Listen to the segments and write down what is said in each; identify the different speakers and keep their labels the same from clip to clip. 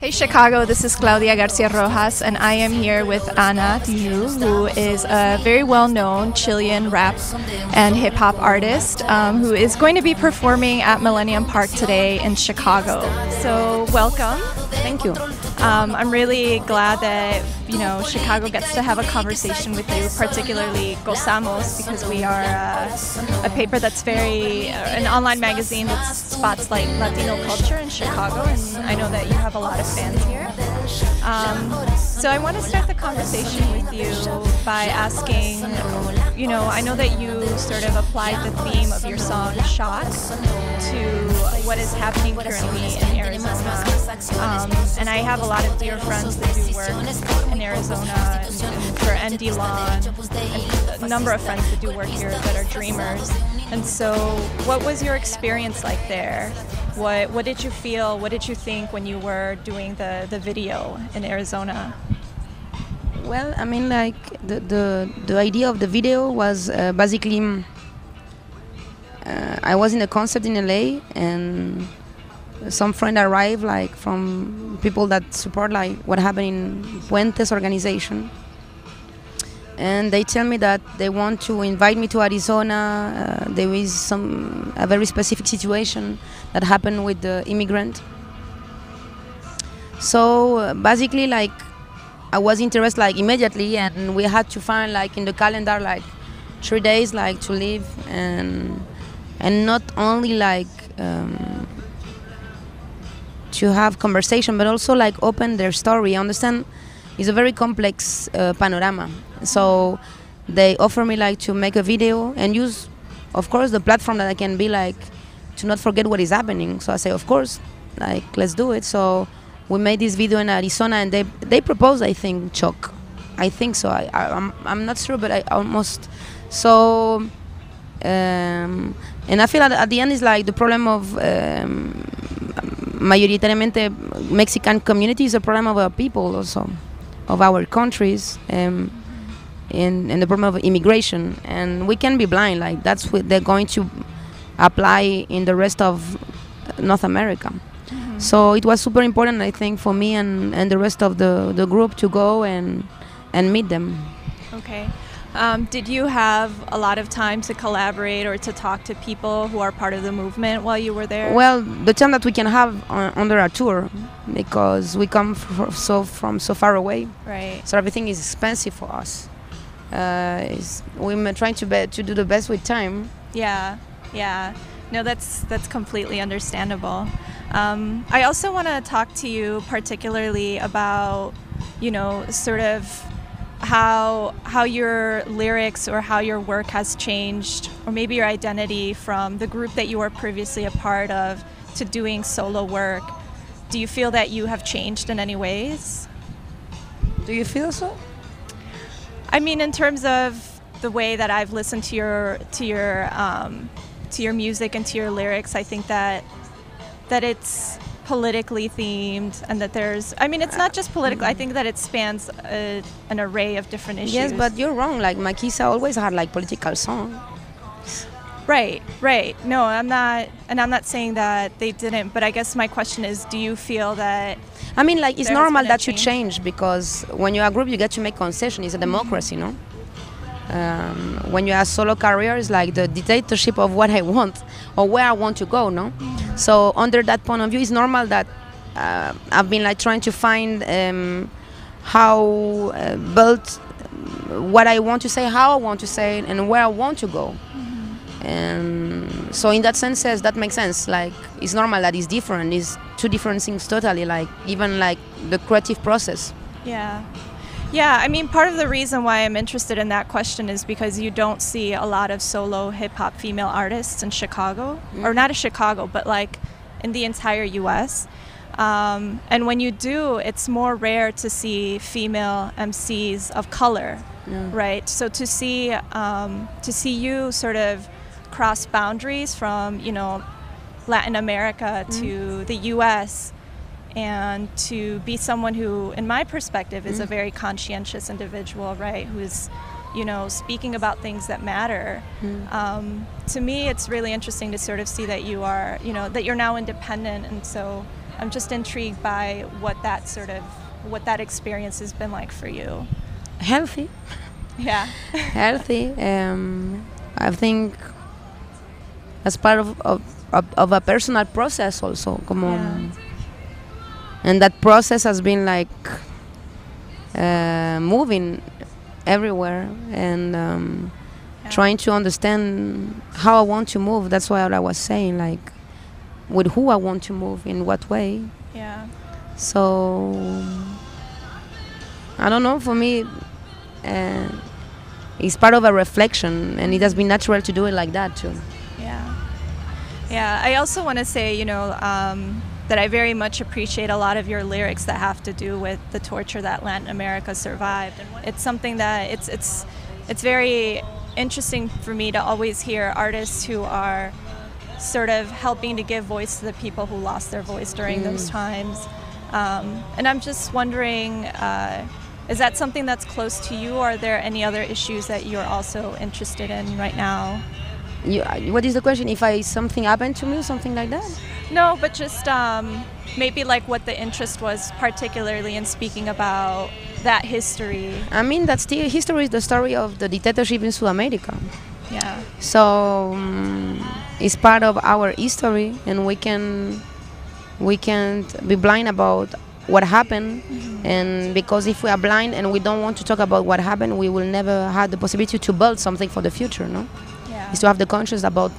Speaker 1: Hey Chicago, this is Claudia Garcia Rojas, and I am here with Ana Tijoux, who is a very well-known Chilean rap and hip-hop artist who is going to be performing at Millennium Park today in Chicago. So welcome.
Speaker 2: Thank you.
Speaker 1: I'm really glad that Chicago gets to have a conversation with you, particularly Gozamos, because we are a paper that's an online magazine that spots like Latino culture in Chicago, and I know that you have a lot of fans here. So I want to start the conversation with you by asking, I know that you sort of applied the theme of your song "Shot" to what is happening currently in Arizona, and I have a lot of dear friends that do work in Arizona, and for ND Lawn, and a number of friends that do work here that are dreamers. And so, what was your experience like there? What did you feel? What did you think when you were doing the video in Arizona?
Speaker 2: Well, I mean, like the idea of the video was basically I was in a concert in LA, and some friend arrived, like from people that support like what happened in Puente's organization, and they tell me that they want to invite me to Arizona. There is a very specific situation that happened with the immigrant. So basically, like I was interested like immediately, and we had to find like in the calendar like 3 days like to leave, and not only like to have conversation, but also like open their story. I understand it's a very complex panorama. So they offer me like to make a video and use, of course, the platform that I can be like to not forget what is happening. So I say, of course, like let's do it. So we made this video in Arizona, and they proposed, I think, chalk. I think so. I'm not sure, but I almost. So and I feel that at the end is like the problem of mayoritariamente Mexican community is a problem of our people also, of our countries, and the problem of immigration. And we can be blind, like that's what they're going to apply in the rest of North America. Mm-hmm. So it was super important, I think, for me and the rest of the group to go and meet them.
Speaker 1: Okay. Did you have a lot of time to collaborate or to talk to people who are part of the movement while you were there?
Speaker 2: Well, the time that we can have under our tour, because we come from so far away.
Speaker 1: Right.
Speaker 2: So everything is expensive for us. We're trying to do the best with time.
Speaker 1: Yeah. No, that's completely understandable. I also want to talk to you particularly about, sort of how your lyrics or how your work has changed, or maybe your identity from the group that you were previously a part of to doing solo work. Do you feel that you have changed in any ways?
Speaker 2: Do you feel so?
Speaker 1: I mean, in terms of the way that I've listened to your music and to your lyrics, I think that it's politically themed, and that it's not just political. I think that it spans an array of different issues.
Speaker 2: Yes, but you're wrong. Like Maquisa always had like political songs.
Speaker 1: Right. No, I'm not saying that they didn't, but I guess my question is, do you feel that?
Speaker 2: I mean, like it's normal that you change, because when you're a group, you get to make concessions. It's a democracy, no? When you have solo career, it's like the dictatorship of what I want or where I want to go, no? So under that point of view, it's normal that I've been like trying to find how build what I want to say, how I want to say it, and where I want to go. And so in that sense, yes, that makes sense. Like it's normal that it's different. It's two different things totally. Like even like the creative process.
Speaker 1: Yeah, I mean, part of the reason why I'm interested in that question is because you don't see a lot of solo hip-hop female artists in Chicago, or not in Chicago, but like in the entire U.S. And when you do, it's more rare to see female MCs of color, right? So to see you sort of cross boundaries from, Latin America to the U.S., and to be someone who, in my perspective, is a very conscientious individual, right? Who's, speaking about things that matter. To me, it's really interesting to sort of see that you are, that you're now independent, and so I'm just intrigued by what that experience has been like for you.
Speaker 2: Healthy.
Speaker 1: Yeah.
Speaker 2: Healthy. I think as part of a personal process also. Como, and that process has been like moving everywhere and trying to understand how I want to move. That's what I was saying, like with who I want to move, in what way.
Speaker 1: Yeah.
Speaker 2: So I don't know, for me it's part of a reflection, and it has been natural to do it like that too.
Speaker 1: Yeah, I also want to say, that I very much appreciate a lot of your lyrics that have to do with the torture that Latin America survived. And it's something that it's very interesting for me to always hear artists who are sort of helping to give voice to the people who lost their voice during those times. And I'm just wondering, is that something that's close to you, or are there any other issues that you're also interested in right now?
Speaker 2: What is the question? If something happened to me or something like that?
Speaker 1: No, but just maybe like what the interest was particularly in speaking about that history.
Speaker 2: I mean, that's the history is the story of the dictatorship in South America.
Speaker 1: Yeah.
Speaker 2: So it's part of our history, and we can't be blind about what happened. And because if we are blind and we don't want to talk about what happened, we will never have the possibility to build something for the future, no? Is to have the conscience about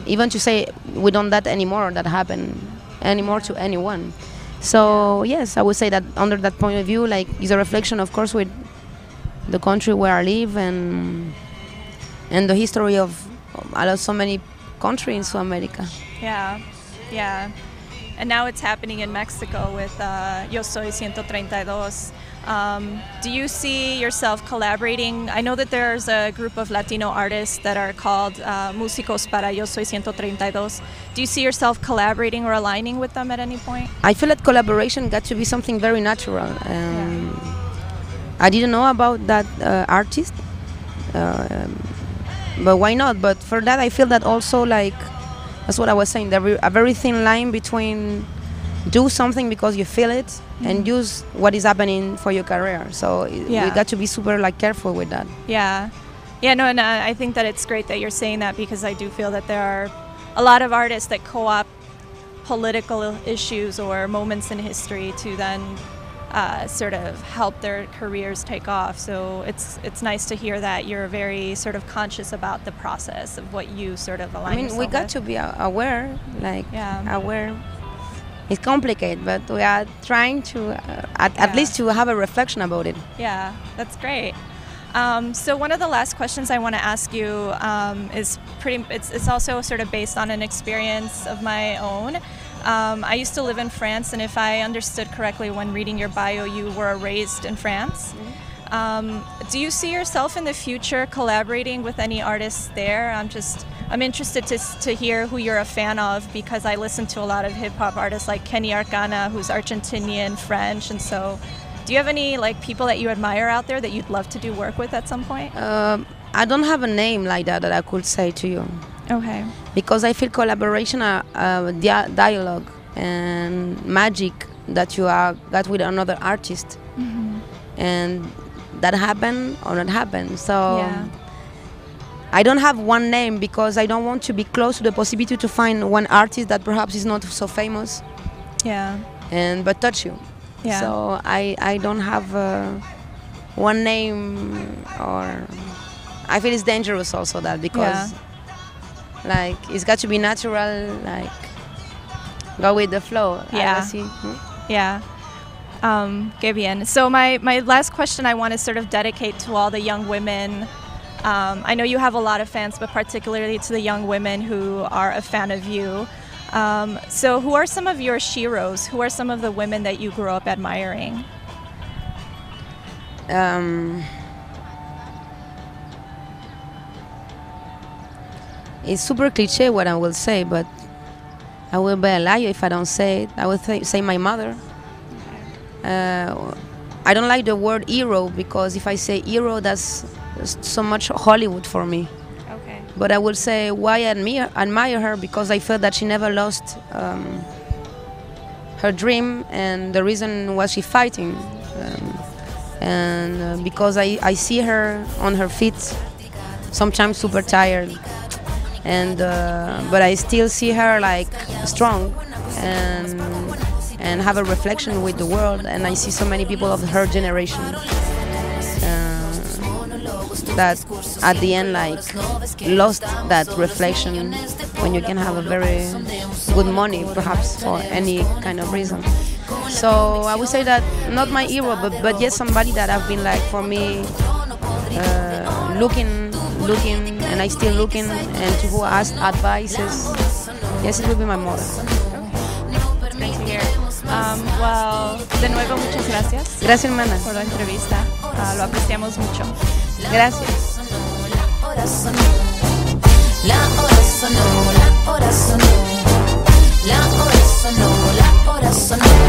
Speaker 2: even to say we don't that anymore, that happen anymore to anyone. So yes, I would say that under that point of view, like, is a reflection, of course, with the country where I live and the history of so many countries in South America.
Speaker 1: Yeah. And now it's happening in Mexico with Yo Soy 132. Do you see yourself collaborating? I know that there's a group of Latino artists that are called Músicos para Yo Soy 132. Do you see yourself collaborating or aligning with them at any point?
Speaker 2: I feel that collaboration got to be something very natural. I didn't know about that artist, but why not? But for that, I feel that also, like, that's what I was saying, a very thin line between do something because you feel it and use what is happening for your career. So we got to be super, like, careful with that.
Speaker 1: Yeah, no, and I think that it's great that you're saying that, because I do feel that there are a lot of artists that co-opt political issues or moments in history to then sort of help their careers take off. So it's nice to hear that you're very sort of conscious about the process of what you sort of align yourself with.
Speaker 2: We got to be aware, aware. It's complicated, but we are trying to at least to have a reflection about it.
Speaker 1: Yeah, that's great. So one of the last questions I want to ask you is it's also sort of based on an experience of my own. I used to live in France, and if I understood correctly when reading your bio, you were raised in France. Do you see yourself in the future collaborating with any artists there? I'm interested to hear who you're a fan of, because I listen to a lot of hip-hop artists like Kenny Arcana, who's Argentinian, French, and so do you have any, like, people that you admire out there that you'd love to do work with at some point?
Speaker 2: I don't have a name like that I could say to you.
Speaker 1: Okay.
Speaker 2: Because I feel collaboration dialogue and magic that you got with another artist. And that happen or not happen. So I don't have one name, because I don't want to be close to the possibility to find one artist that perhaps is not so famous. But touch you. So I don't have one name, or I feel it's dangerous also that, because like, it's got to be natural, like, go with the flow.
Speaker 1: Que bien. So my last question I want to sort of dedicate to all the young women. I know you have a lot of fans, but particularly to the young women who are a fan of you. So who are some of your sheroes? Who are some of the women that you grew up admiring?
Speaker 2: It's super cliche what I will say, but I will be a liar if I don't say it. I will say my mother. I don't like the word hero, because if I say hero, that's so much Hollywood for me. But I will say why I admire her, because I felt that she never lost her dream and the reason why she's fighting. And because I see her on her feet, sometimes super tired, and but I still see her like strong and have a reflection with the world. And I see so many people of her generation that at the end like lost that reflection when you can have a very good money perhaps for any kind of reason. So I would say that not my hero, but yes, somebody that have been like for me looking, and I still looking, and to who asked advices. Yes, it will be my mother.
Speaker 1: It's great to hear. Well, de nuevo muchas gracias.
Speaker 2: Gracias, hermana.
Speaker 1: Por la entrevista. Lo apreciamos mucho.
Speaker 2: Gracias.
Speaker 3: La hora sonó, la hora sonó, la hora sonó, la hora sonó, la hora sonó.